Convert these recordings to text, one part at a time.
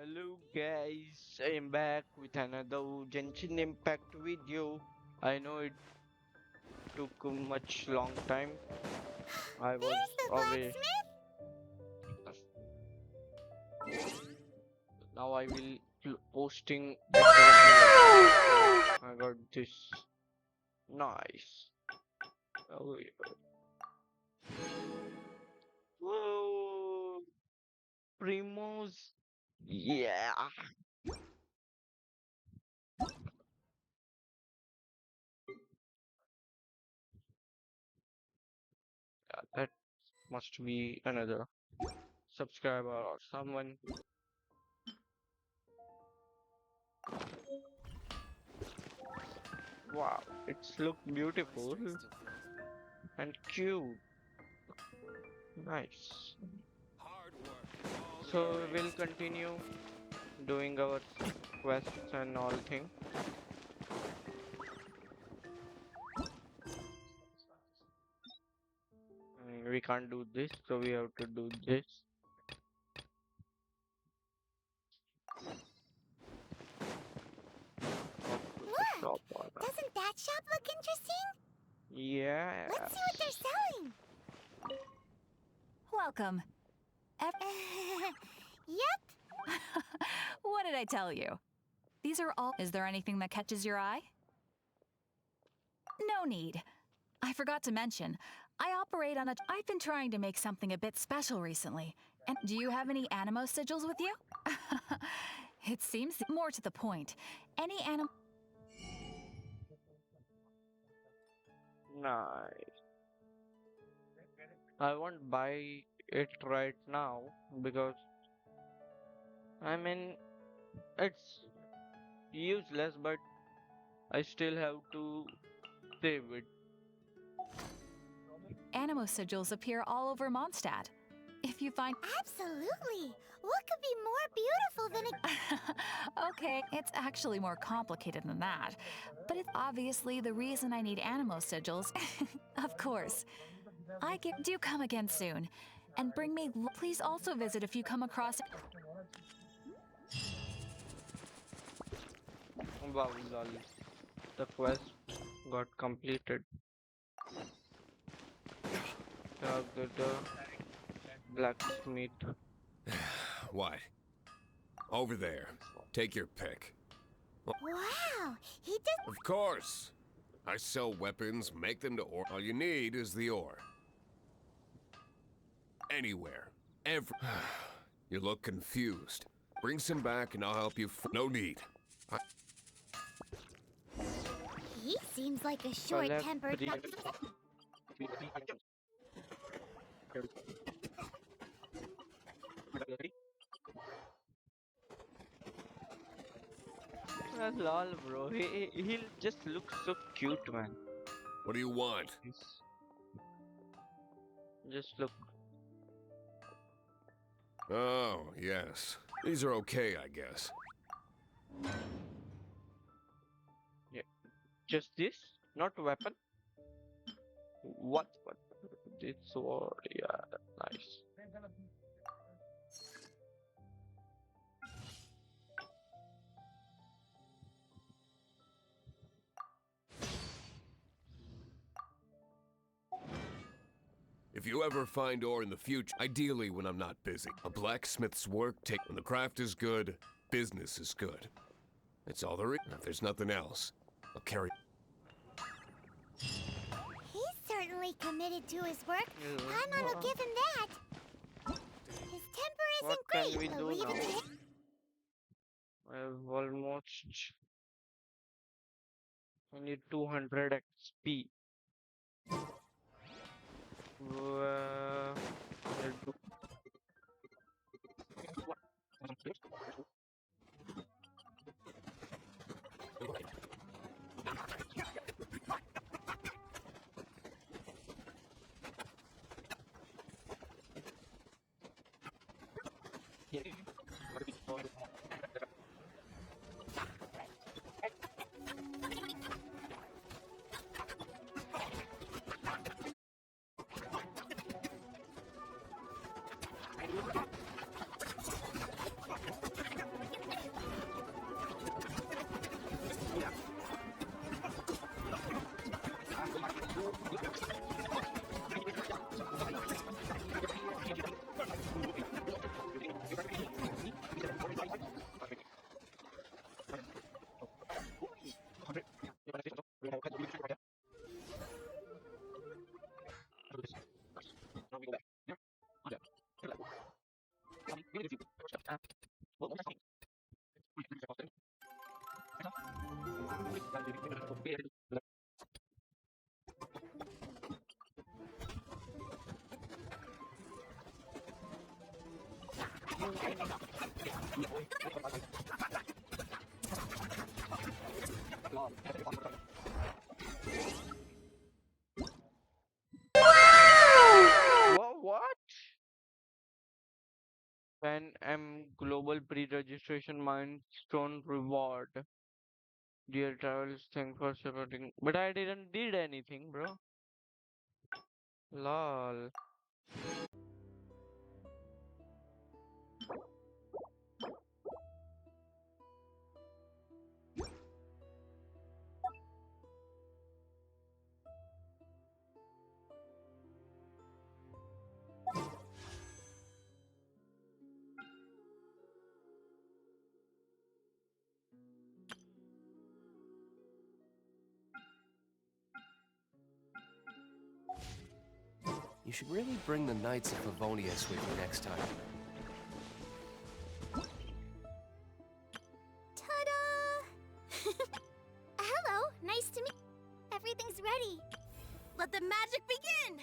Hello guys, I am back with another Genshin Impact video. I know it took a much long time. I was There's the away. blacksmith! Now I will posting it regularly. I got this. Nice. Oh, yeah. Whoa, Primos. Yeah. That must be another subscriber or someone. Wow, it's look beautiful and cute. Nice. So we'll continue doing our quests and all thing. We can't do this, so we have to do this. Look! Doesn't that shop look interesting? Yeah. Let's see what they're selling! Welcome. Yep! What did I tell you? These are all. Is there anything that catches your eye? No need. I forgot to mention, I operate on a. I've been trying to make something a bit special recently. And do you have any animo sigils with you? It seems more to the point. Any anim. Nice. I won't buy it right now because I mean it's useless, but I still have to save it. Animo sigils appear all over Mondstadt. If you find. Absolutely! What could be more beautiful than a... Okay, it's actually more complicated than that. But it's obviously the reason I need animo sigils. Of course. Do come again soon. And bring me. Please also visit if you come across. Wow, lol. The quest got completed. The blacksmith. What? Over there. Take your pick. Wow! He did... Of course. I sell weapons, make them to ore. All you need is the ore. Anywhere. You look confused. Bring some back and I'll help you. No need. He seems like a short-tempered... Lol, bro. He'll just look so cute, man. What do you want? Just look. Oh, yes. These are okay, I guess. Yeah. Just this? Not weapon? What? This sword. Yeah, nice. If you ever find ore in the future, ideally when I'm not busy, a blacksmith's work when the craft is good, business is good. It's all there is. If there's nothing else, I'll carry. He's certainly committed to his work. I'm gonna give him that. His temper isn't What can we great, but do leave now? it to him. I've almost. I need 200 XP. I'll do. What? When global pre-registration milestone reward. Dear travels, thanks for supporting. But I didn't did anything, bro. Lol. You should really bring the Knights of Favonius with you next time. Ta-da! Hello, nice to meet. Everything's ready. Let the magic begin!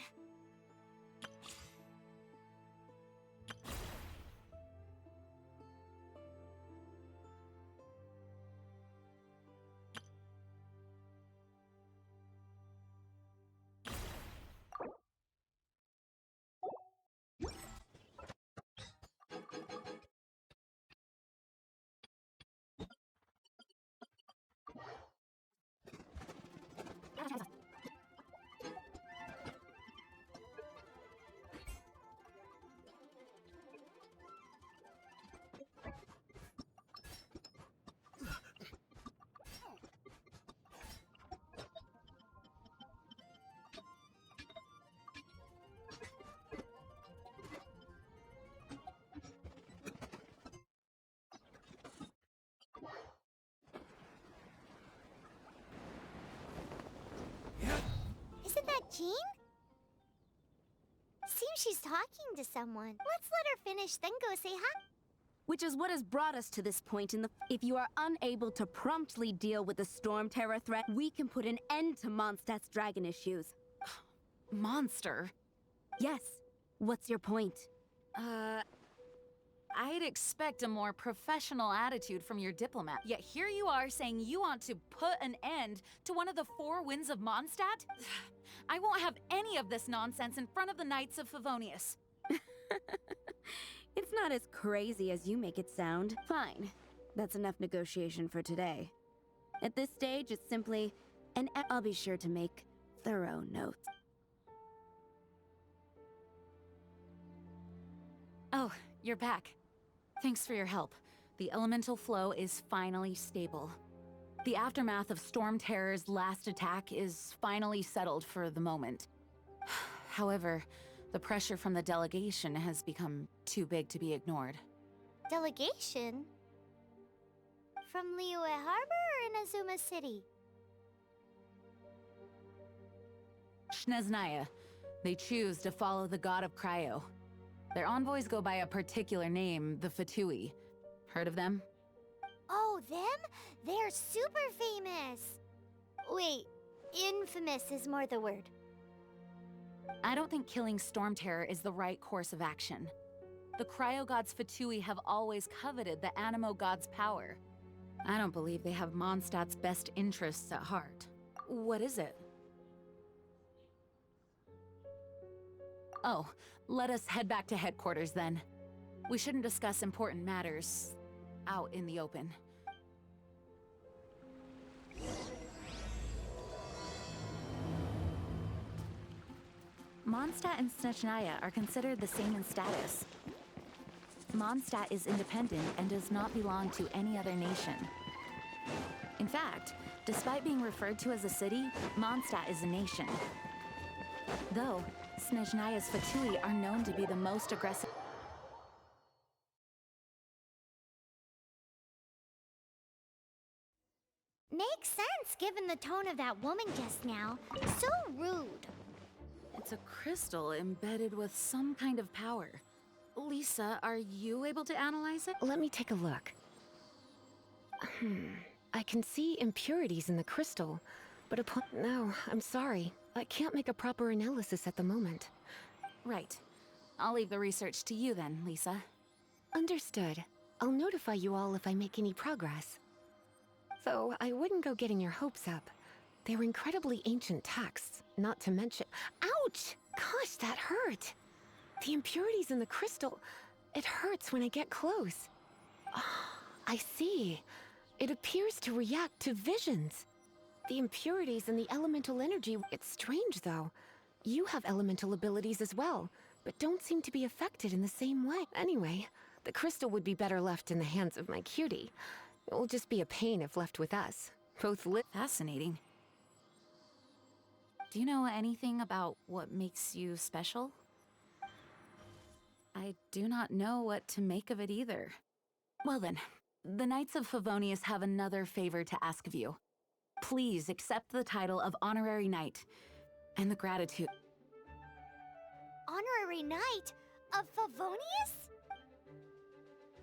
Isn't that Jean? Seems she's talking to someone. Let's let her finish, then go say hi. Which is what has brought us to this point in the... If you are unable to promptly deal with the Storm Terror threat, we can put an end to Mondstadt's dragon issues. Monster? Yes. What's your point? I'd expect a more professional attitude from your diplomat. Yet here you are saying you want to put an end to one of the four winds of Mondstadt? I won't have any of this nonsense in front of the Knights of Favonius. It's not as crazy as you make it sound. Fine. That's enough negotiation for today. At this stage, it's simply... And I'll be sure to make thorough notes. Oh, you're back. Thanks for your help. The elemental flow is finally stable. The aftermath of Storm Terror's last attack is finally settled for the moment. However, the pressure from the delegation has become too big to be ignored. Delegation? From Liyue Harbor or Inazuma City? Snezhnaya. They choose to follow the god of Cryo. Their envoys go by a particular name, the Fatui. Heard of them? Oh, them? They're super famous! Wait, infamous is more the word. I don't think killing Storm Terror is the right course of action. The Cryo God's Fatui have always coveted the Animo God's power. I don't believe they have Mondstadt's best interests at heart. What is it? Oh, let us head back to headquarters then. We shouldn't discuss important matters out in the open. Mondstadt and Snezhnaya are considered the same in status. Mondstadt is independent and does not belong to any other nation. In fact, despite being referred to as a city, Mondstadt is a nation. Though, Snezhnaya's Fatui are known to be the most aggressive. Makes sense, given the tone of that woman just now. So rude. It's a crystal embedded with some kind of power. Lisa, are you able to analyze it? Let me take a look. I can see impurities in the crystal, but no, I'm sorry. I can't make a proper analysis at the moment. Right. I'll leave the research to you then, Lisa. Understood. I'll notify you all if I make any progress. Though, I wouldn't go getting your hopes up. They're incredibly ancient texts, not to mention— Ouch! Gosh, that hurt! The impurities in the crystal— it hurts when I get close. I see. It appears to react to visions. The impurities and the elemental energy— It's strange, though. You have elemental abilities as well, but don't seem to be affected in the same way. Anyway, the crystal would be better left in the hands of my cutie. It will just be a pain if left with us. Both Fascinating. Do you know anything about what makes you special? I do not know what to make of it either. Well then, the Knights of Favonius have another favor to ask of you. Please accept the title of Honorary Knight, and the gratitude. Honorary Knight of Favonius?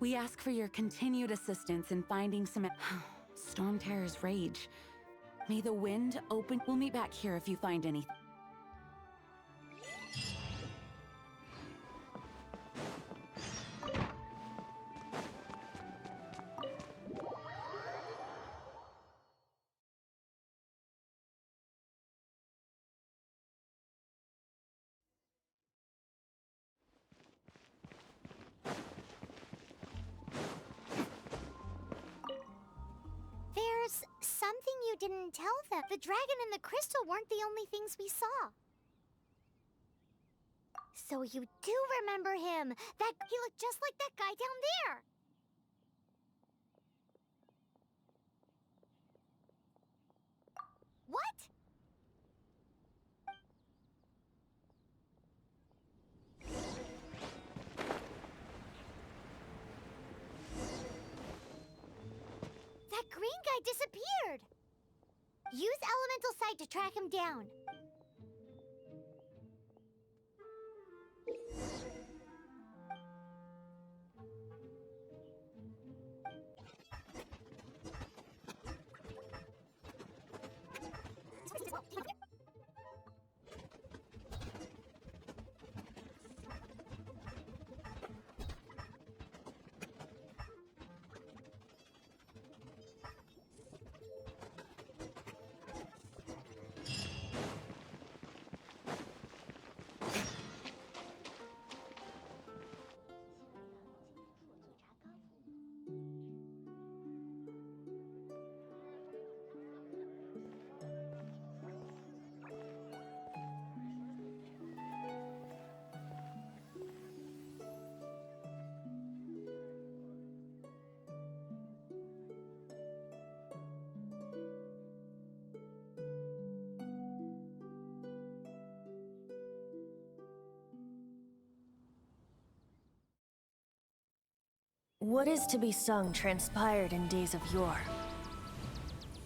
We ask for your continued assistance in finding some Storm Terror's rage. May the wind open. We'll meet back here if you find anything. There's something you didn't tell them. The dragon and the crystal weren't the only things we saw. So you do remember him. He looked just like that guy down there. What? That green guy disappeared. Use elemental sight to track him down. What is to be sung transpired in days of yore,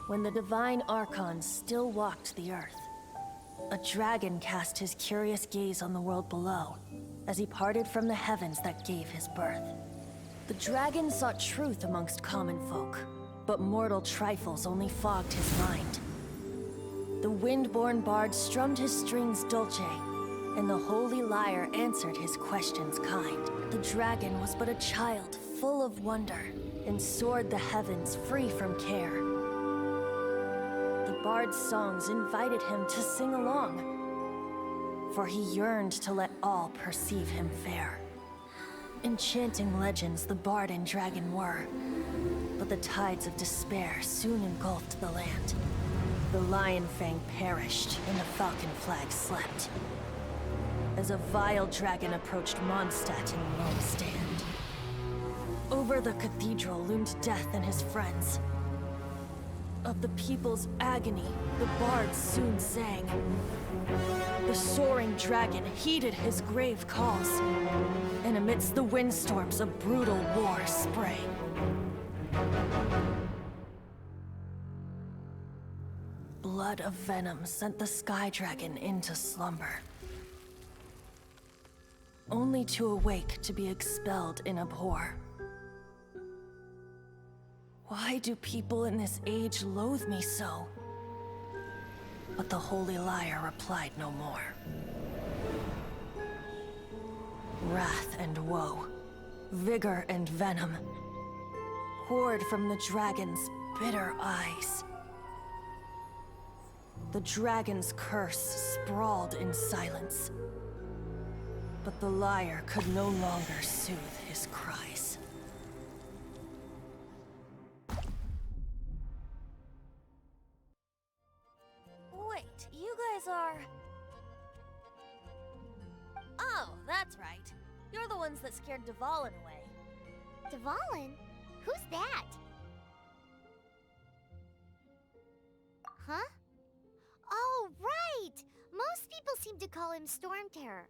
when the divine Arcon still walked the earth. A dragon cast his curious gaze on the world below, as he parted from the heavens that gave his birth. The dragon sought truth amongst common folk, but mortal trifles only fogged his mind. The wind-born bard strummed his strings dulce, and the holy lyre answered his questions kind. The dragon was but a child, full of wonder, and soared the heavens free from care. The bard's songs invited him to sing along, for he yearned to let all perceive him fair. Enchanting legends the bard and dragon were, but the tides of despair soon engulfed the land. The Lion Fang perished, and the Falcon Flag slept, as a vile dragon approached Mondstadt in lone stand. Over the cathedral loomed death and his friends. Of the people's agony, the bards soon sang. The soaring dragon heeded his grave calls, and amidst the windstorms a brutal war sprang. Blood of venom sent the sky dragon into slumber. only to awake to be expelled in abhor. Why do people in this age loathe me so? But the Holy Liar replied no more. Wrath and woe, vigor and venom, poured from the dragon's bitter eyes. The dragon's curse sprawled in silence, but the liar could no longer soothe his cries. Wait, you guys are... Oh, that's right. You're the ones that scared Dvalin away. Dvalin? Who's that? Huh? Oh, right! Most people seem to call him Storm Terror.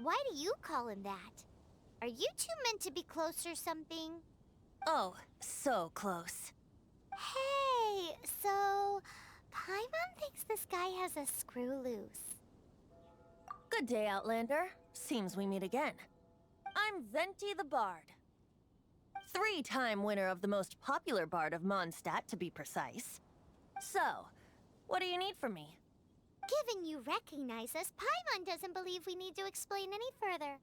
Why do you call him that? Are you two meant to be close or something? Oh, so close. Hey, so... Paimon thinks this guy has a screw loose. Good day, Outlander. Seems we meet again. I'm Venti the Bard. 3-time winner of the most popular bard of Mondstadt, to be precise. So, what do you need from me? Given you recognize us, Paimon doesn't believe we need to explain any further.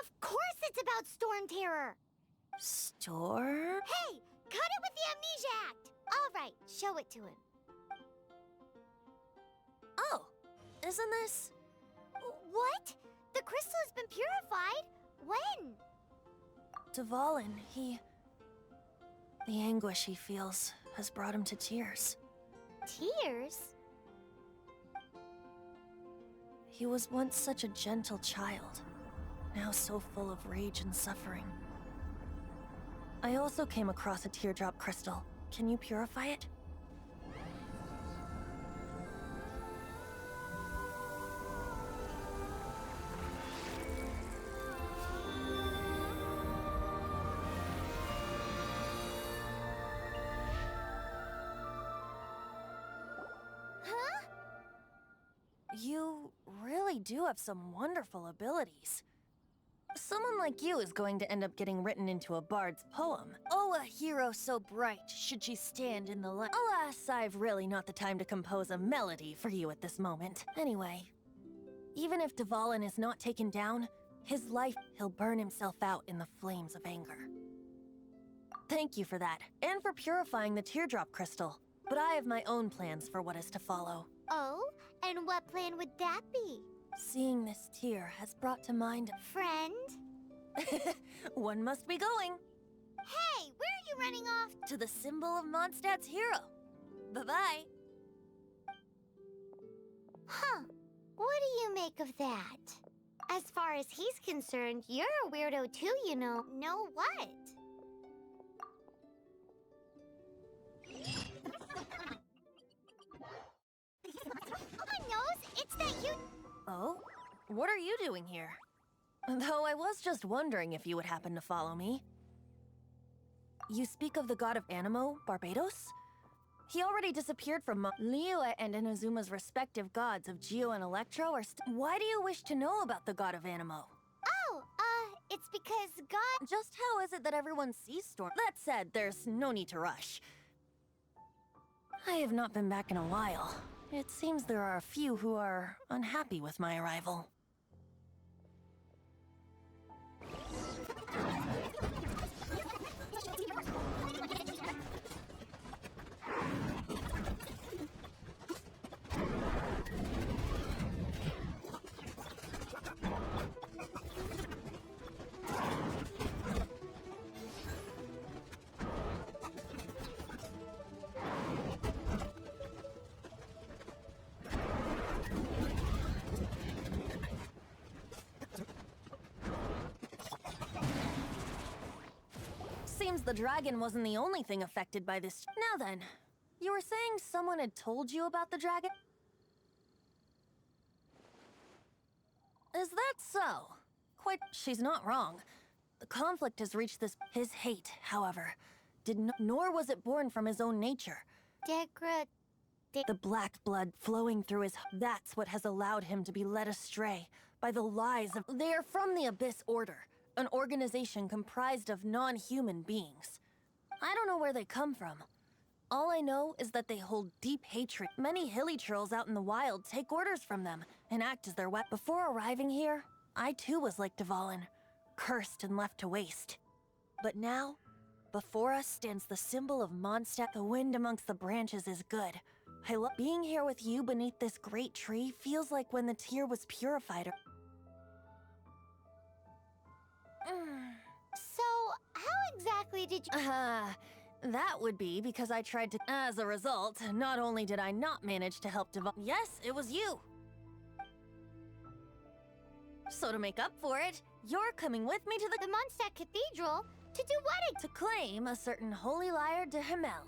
Of course it's about Storm Terror! Storm? Hey! Cut it with the Amnesia Act! Alright, show it to him. Oh, isn't this... What? The crystal has been purified? When? Dvalin, the anguish he feels has brought him to tears. Tears? He was once such a gentle child, now so full of rage and suffering. I also came across a teardrop crystal. Can you purify it? Huh? You really do have some wonderful abilities. Someone like you is going to end up getting written into a bard's poem. Oh, a hero so bright, should she stand in the light. Alas, I've really not the time to compose a melody for you at this moment. Anyway, even if Dvalin is not taken down, his life, he'll burn himself out in the flames of anger. Thank you for that, and for purifying the teardrop crystal. But I have my own plans for what is to follow. Oh? And what plan would that be? Seeing this tear has brought to mind... Friend? One must be going. Hey, where are you running off? To the symbol of Mondstadt's hero. Bye-bye. Huh. What do you make of that? As far as he's concerned, you're a weirdo too, you know. Know what? On nose, it's that you... Oh? What are you doing here? Though I was just wondering if you would happen to follow me. You speak of the god of Animo, Barbados? He already disappeared from Liyue and Inazuma's respective gods of Geo and Electro are Why do you wish to know about the god of Animo? Oh, it's because God... Just how is it that everyone sees Storm? That said, there's no need to rush. I have not been back in a while. It seems there are a few who are unhappy with my arrival. Seems the dragon wasn't the only thing affected by this. Now then, you were saying someone had told you about the dragon? Is that so? Quite, she's not wrong. The conflict has reached this. His hate, however, nor was it born from his own nature. acting. The black blood flowing through his... That's what has allowed him to be led astray by the lies of... They are from the Abyss Order, an organization comprised of non-human beings. I don't know where they come from. All I know is that they hold deep hatred. Many hilly trolls out in the wild take orders from them and act as their weapon. Before arriving here, I too was like Dvalin, cursed and left to waste. But now, before us stands the symbol of Mondstadt. The wind amongst the branches is good. I love being here with you beneath this great tree. Feels like when the tear was purified. So, how exactly did you... That would be because I tried to... As a result, not only did I not manage to help Dvalin... Yes, it was you! So to make up for it, you're coming with me to The Mondstadt Cathedral? To do what? to claim a certain holy lyre de Himmel.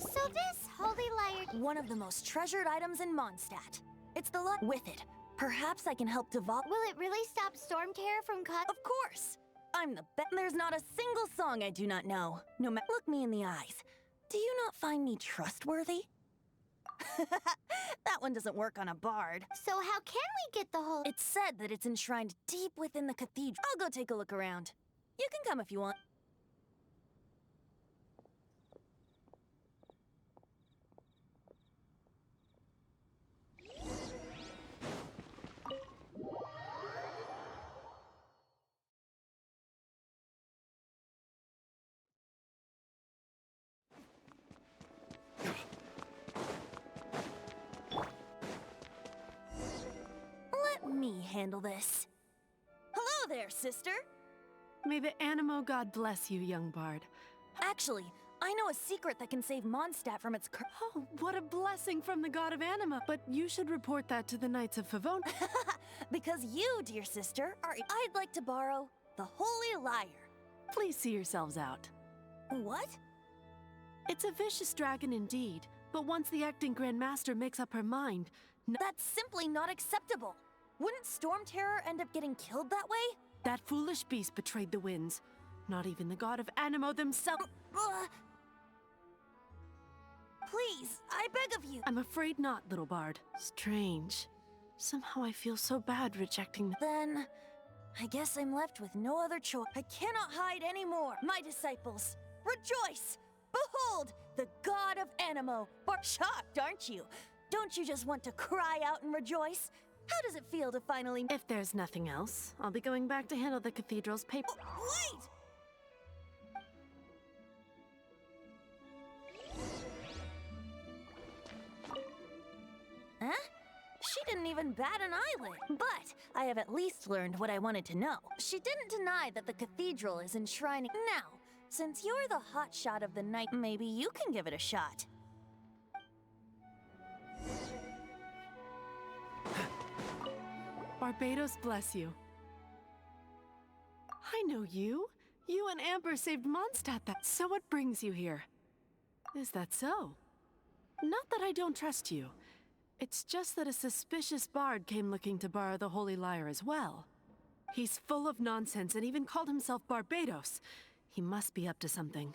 So this holy lyre... One of the most treasured items in Mondstadt. It's the luck with it. Perhaps I can help Dvalin. Will it really stop Storm Terror from Of course! I'm the best. There's not a single song I do not know. No matter. Look me in the eyes. Do you not find me trustworthy? That one doesn't work on a bard. So how can we get the whole... It's said that it's enshrined deep within the cathedral. I'll go take a look around. You can come if you want. Let me handle this. Hello there, sister. May the Animo god bless you, young bard. Actually, I know a secret that can save Mondstadt from its Oh, what a blessing from the god of Anima. But you should report that to the Knights of Favon. Because you, dear sister, are... I'd like to borrow the Holy Lyre. Please see yourselves out. What? It's a vicious dragon indeed, but once the acting Grand Master makes up her mind... That's simply not acceptable. Wouldn't Storm Terror end up getting killed that way? That foolish beast betrayed the winds. Not even the god of Animo themselves... Please, I beg of you. I'm afraid not, little bard. Strange. Somehow I feel so bad rejecting... Then, I guess I'm left with no other choice. I cannot hide anymore. My disciples, rejoice! Behold, the god of Animo. Shocked, aren't you? Don't you just want to cry out and rejoice? How does it feel to finally... If there's nothing else, I'll be going back to handle the cathedral's paper... Wait! Huh? She didn't even bat an eyelid. But I have at least learned what I wanted to know. She didn't deny that the cathedral is enshrining. Now, since you're the hotshot of the night, maybe you can give it a shot. Barbados bless you. I know you. You and Amber saved Mondstadt. So what brings you here? Is that so? Not that I don't trust you. It's just that a suspicious bard came looking to borrow the Holy Lyre as well. He's full of nonsense and even called himself Barbados. He must be up to something.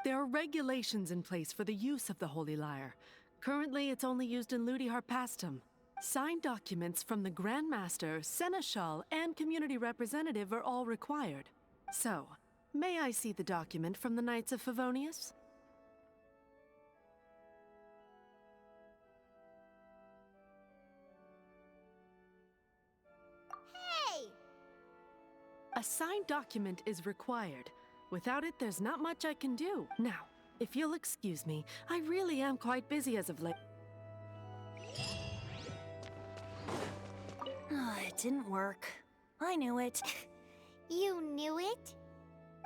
There are regulations in place for the use of the Holy Lyre. Currently, it's only used in Ludi Harpastum. Signed documents from the Grand Master, Seneschal, and community representative are all required. So, may I see the document from the Knights of Favonius? Hey! A signed document is required. Without it, there's not much I can do. Now, if you'll excuse me, I really am quite busy as of late. It didn't work. I knew it. You knew it?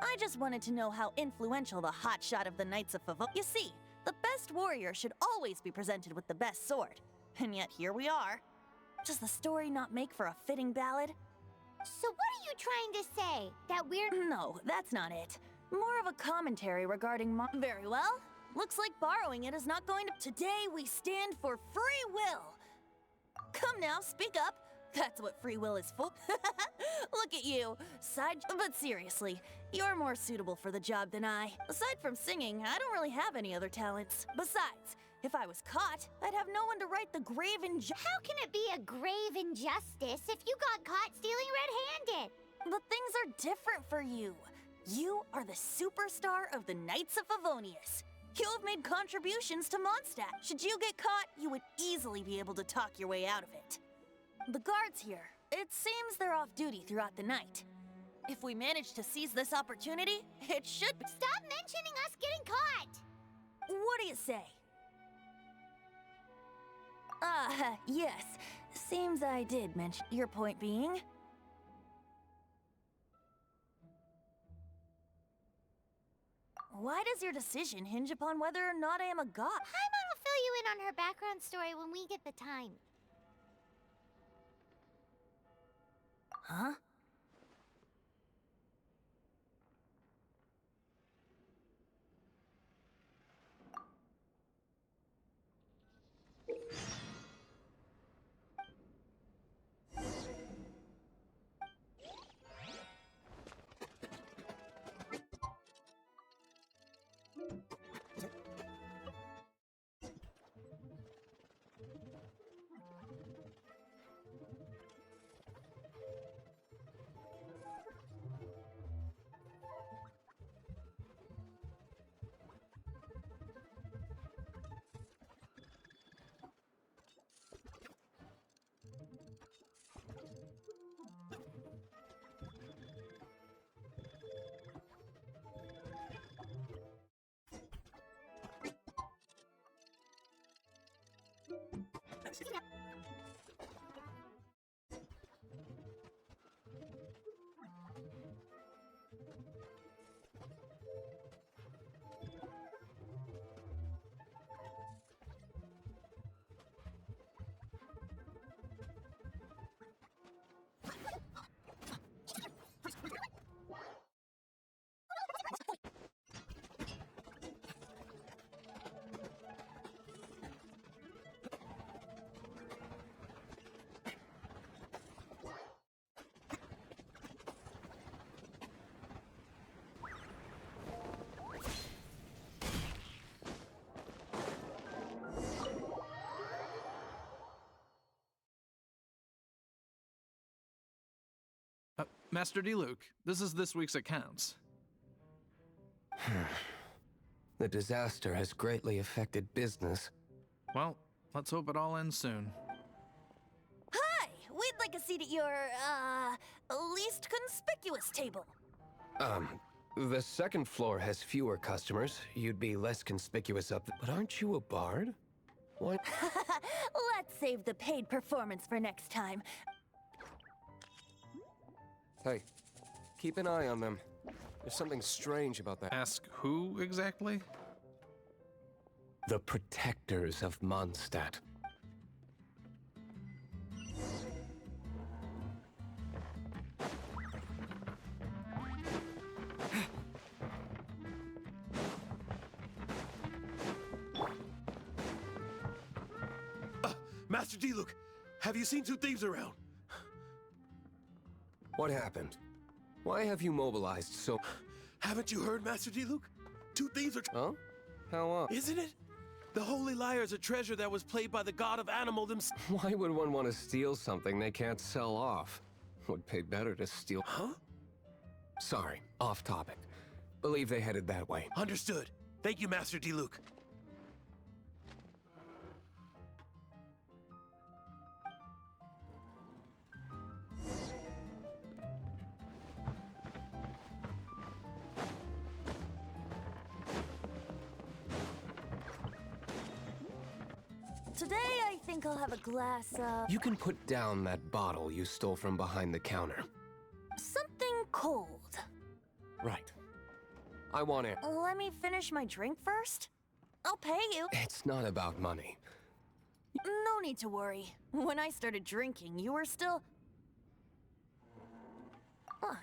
I just wanted to know how influential the hotshot of the Knights of Favonius. You see, the best warrior should always be presented with the best sword. And yet here we are. Does the story not make for a fitting ballad? So what are you trying to say? That we're... No, that's not it. More of a commentary regarding Very well. Looks like borrowing it is not going to... Today we stand for free will. Come now, speak up. That's what free will is for. Look at you. But seriously, you're more suitable for the job than I. Aside from singing, I don't really have any other talents. Besides, if I was caught, I'd have no one to right the grave injustice. How can it be a grave injustice if you got caught stealing red-handed? But things are different for you. You are the superstar of the Knights of Favonius. You have made contributions to Mondstadt. Should you get caught, you would easily be able to talk your way out of it. The guards here, it seems they're off duty throughout the night. If we manage to seize this opportunity, it should be— Stop mentioning us getting caught! What do you say? Yes. Seems I did mention— Your point being? Why does your decision hinge upon whether or not I am a god? Paimon will fill you in on her background story when we get the time. Huh? Master D-Luke, this is this week's accounts. The disaster has greatly affected business. Well, let's hope it all ends soon. Hi! We'd like a seat at your, least conspicuous table. The second floor has fewer customers. You'd be less conspicuous up. But aren't you a bard? What? Let's save the paid performance for next time. Hey, keep an eye on them. There's something strange about that. Ask who exactly? The protectors of Mondstadt. Master D-Luke, have you seen two thieves around? What happened? Why have you mobilized so... Haven't you heard, Master D-Luke? Two thieves are... Huh? How Isn't it? The Holy Lyre is a treasure that was played by the god of animal themselves. Why would one want to steal something they can't sell off? Would pay better to steal... Huh? Sorry, off topic. Believe they headed that way. Understood. Thank you, Master D-Luke. Today, I think think I'll have a glass of... You can put down that bottle you stole from behind the counter. something cold. Right. I want it. Let me finish my drink first. I'll pay you. It's not about money. No need to worry. When I started drinking, you were still...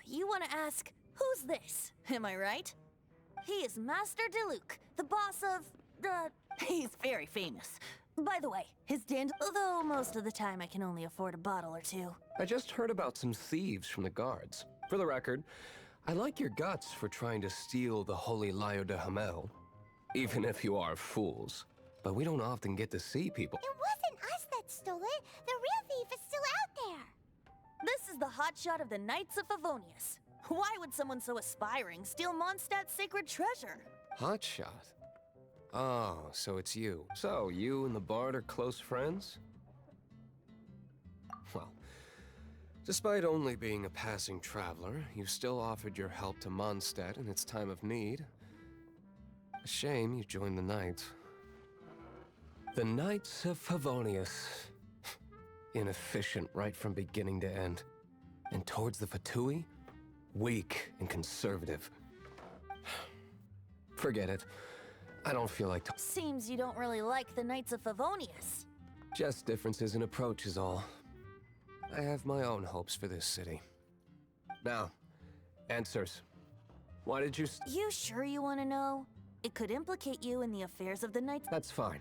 you want to ask, who's this? Am I right? He is Master Diluc, the boss of... he's very famous. By the way, his although most of the time I can only afford a bottle or two. I just heard about some thieves from the guards. For the record, I like your guts for trying to steal the Holy Lyre de Hamel. Even if you are fools. But we don't often get to see people. It wasn't us that stole it. The real thief is still out there. This is the hotshot of the Knights of Favonius. Why would someone so aspiring steal Mondstadt's sacred treasure? Hotshot? Oh, so it's you. So, you and the Bard are close friends? Well, despite only being a passing traveler, you still offered your help to Mondstadt in its time of need. A shame you joined the Knights. The Knights of Favonius. Inefficient right from beginning to end. And towards the Fatui, weak and conservative. Forget it. I don't feel like Seems you don't really like the Knights of Favonius. Just differences in approach is all. I have my own hopes for this city. Now, answers. Why did you You sure you want to know? It could implicate you in the affairs of the Knights. That's fine.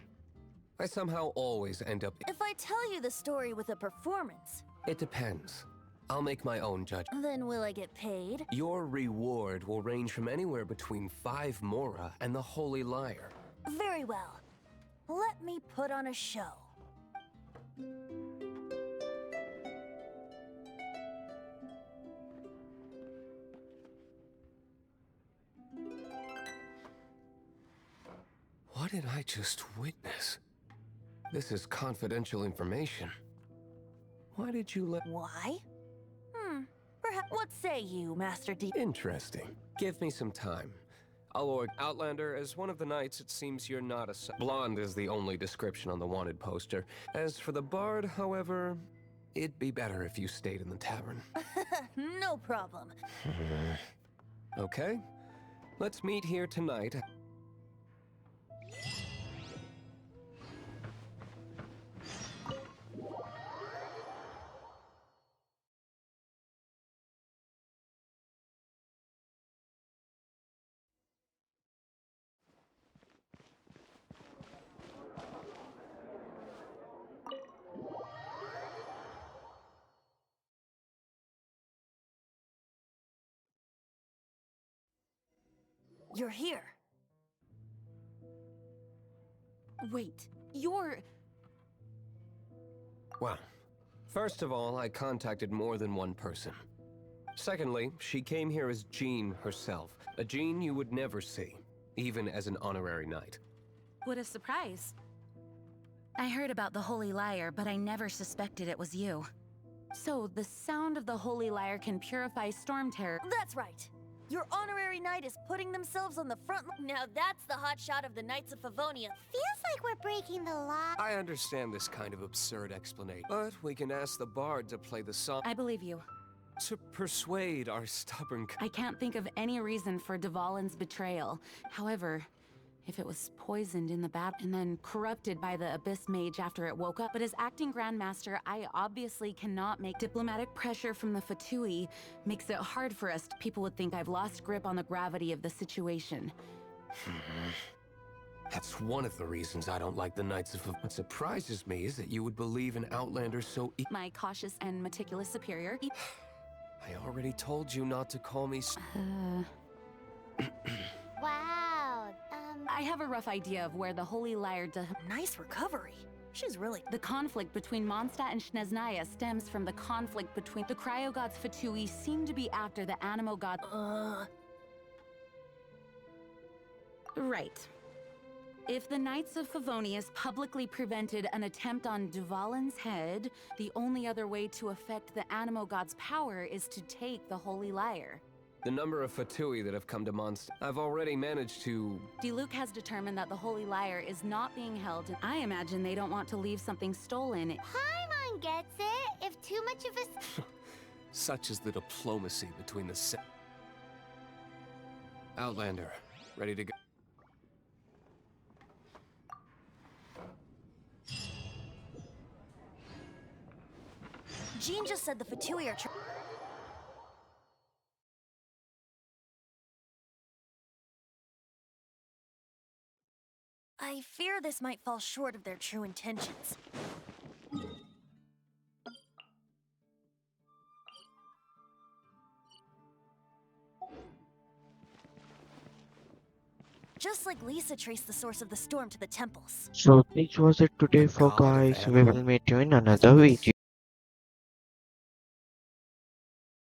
I somehow always end up... If I tell you the story with a performance... It depends. I'll make my own judgment. Then will I get paid? Your reward will range from anywhere between 5 Mora and the Holy Lyre. Very well. Let me put on a show. What did I just witness? This is confidential information. Why did you let... Why? Perhaps... What say you, Master D? Interesting. Give me some time. I'll Outlander, as one of the knights, it seems you're not a... Blonde is the only description on the wanted poster. As for the Bard, however, it'd be better if you stayed in the tavern. No problem. Okay. Let's meet here tonight. You're here. Wait, you're... Well, first of all, I contacted more than one person. Secondly, she came here as Jean herself. A Jean you would never see, even as an honorary knight. What a surprise. I heard about the Holy Lyre, but I never suspected it was you. So, the sound of the Holy Lyre can purify storm terror. That's right. Your honorary knight is putting themselves on the front. Now that's the hotshot of the Knights of Favonia. Feels like we're breaking the law. I understand this kind of absurd explanation, but we can ask the Bard to play the song I believe you. to persuade our stubborn... I can't think of any reason for Dvalin's betrayal. However, if it was poisoned in the battle and then corrupted by the Abyss Mage after it woke up, but as acting Grandmaster, I obviously cannot make diplomatic pressure from the Fatui. Makes it hard for us. People would think I've lost grip on the gravity of the situation. That's one of the reasons I don't like the Knights of... What surprises me is that you would believe an Outlander so... My cautious and meticulous superior. I already told you not to call me... Wow. I have a rough idea of where the Holy Lyre Nice recovery. She's really... The conflict between Mondstadt and Snezhnaya stems from the conflict between the cryogods Fatui seem to be after the animo god... Right. If the Knights of Favonius publicly prevented an attempt on Dvalin's head, the only other way to affect the animo god's power is to take the Holy Lyre. The number of Fatui that have come to Mondstadt. I've already managed to... Diluc has determined that the Holy Lyre is not being held. I imagine they don't want to leave something stolen. Paimon gets it. If too much of us... Such is the diplomacy between the Outlander, ready to go. Jean just said the Fatui are I fear this might fall short of their true intentions. Just like Lisa traced the source of the storm to the temples. So this was it today for God of guys. We Animal. will meet you in another video.